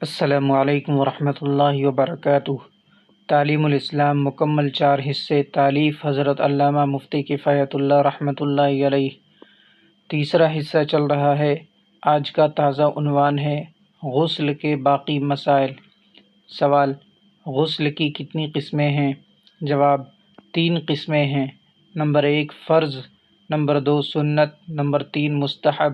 السلام علیکم ورحمۃ اللہ وبرکاتہ۔ تعلیم الاسلام مکمل 4 حصے، تالیف حضرت علامہ مفتی کفایت اللہ رحمۃ اللہ علیہ۔ تیسرا حصہ چل رہا ہے۔ آج کا تازہ عنوان ہے غسل کے باقی مسائل۔ سوال: غسل کی کتنی قسمیں ہیں؟ جواب: 3 قسمیں ہیں۔ نمبر 1 فرض، نمبر 2 سنت، نمبر 3 مستحب۔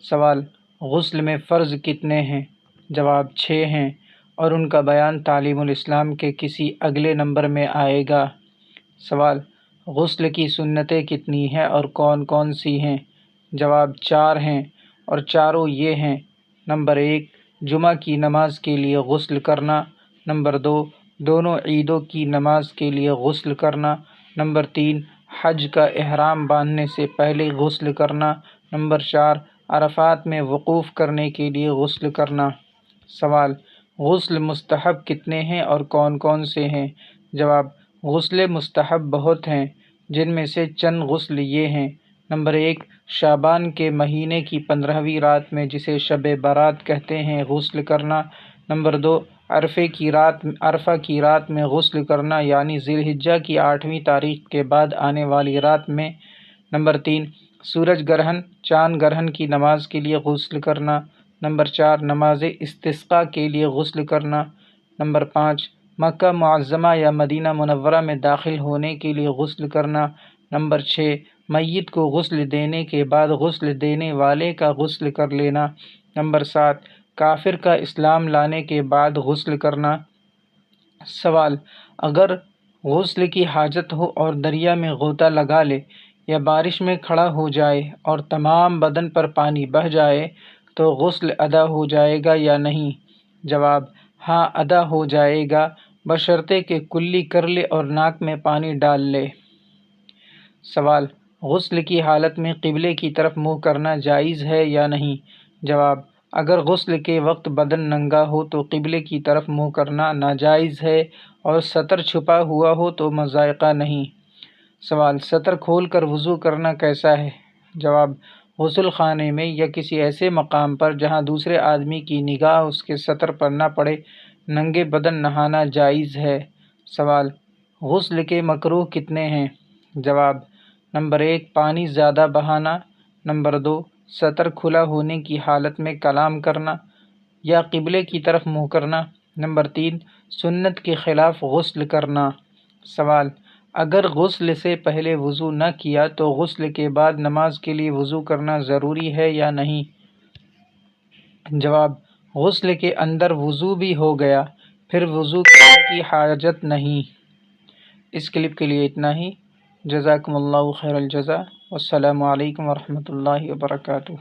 سوال: غسل میں فرض کتنے ہیں؟ جواب: 6 ہیں، اور ان کا بیان تعلیم الاسلام کے کسی اگلے نمبر میں آئے گا۔ سوال: غسل کی سنتیں کتنی ہیں اور کون کون سی ہیں؟ جواب: 4 ہیں، اور چاروں یہ ہیں۔ نمبر 1 جمعہ کی نماز کے لیے غسل کرنا، نمبر 2 دونوں عیدوں کی نماز کے لیے غسل کرنا، نمبر 3 حج کا احرام باندھنے سے پہلے غسل کرنا، نمبر 4 عرفات میں وقوف کرنے کے لیے غسل کرنا۔ سوال: غسل مستحب کتنے ہیں اور کون کون سے ہیں؟ جواب: غسل مستحب بہت ہیں، جن میں سے چند غسل یہ ہیں۔ نمبر 1 شعبان کے مہینے کی 15ویں رات میں، جسے شب برات کہتے ہیں، غسل کرنا۔ نمبر 2 عرفہ کی رات میں غسل کرنا، یعنی ذی الحجہ کی 8ویں تاریخ کے بعد آنے والی رات میں۔ نمبر 3 سورج گرہن، چاند گرہن کی نماز کے لیے غسل کرنا۔ نمبر 4 نماز استسقاء کے لیے غسل کرنا۔ نمبر 5 مکہ معظمہ یا مدینہ منورہ میں داخل ہونے کے لیے غسل کرنا۔ نمبر 6 میت کو غسل دینے کے بعد غسل دینے والے کا غسل کر لینا۔ نمبر 7 کافر کا اسلام لانے کے بعد غسل کرنا۔ سوال: اگر غسل کی حاجت ہو اور دریا میں غوطہ لگا لے یا بارش میں کھڑا ہو جائے اور تمام بدن پر پانی بہہ جائے تو غسل ادا ہو جائے گا یا نہیں؟ جواب: ہاں، ادا ہو جائے گا، بشرطے کہ کلی کر لے اور ناک میں پانی ڈال لے۔ سوال: غسل کی حالت میں قبلے کی طرف منہ کرنا جائز ہے یا نہیں؟ جواب: اگر غسل کے وقت بدن ننگا ہو تو قبلے کی طرف منہ کرنا ناجائز ہے، اور سطر چھپا ہوا ہو تو مضائقہ نہیں۔ سوال: سطر کھول کر وضو کرنا کیسا ہے؟ جواب: غسل خانے میں یا کسی ایسے مقام پر جہاں دوسرے آدمی کی نگاہ اس کے سطر پر نہ پڑے ننگے بدن نہانا جائز ہے۔ سوال: غسل کے مکروہ کتنے ہیں؟ جواب: نمبر 1 پانی زیادہ بہانا، نمبر 2 سطر کھلا ہونے کی حالت میں کلام کرنا یا قبلے کی طرف منہ کرنا، نمبر 3 سنت کے خلاف غسل کرنا۔ سوال: اگر غسل سے پہلے وضو نہ کیا تو غسل کے بعد نماز کے لیے وضو کرنا ضروری ہے یا نہیں؟ جواب: غسل کے اندر وضو بھی ہو گیا، پھر وضو کرنے کی حاجت نہیں۔ اس کلپ کے لیے اتنا ہی۔ جزاکم اللہ خیر الجزا، والسلام علیکم ورحمۃ اللہ وبرکاتہ۔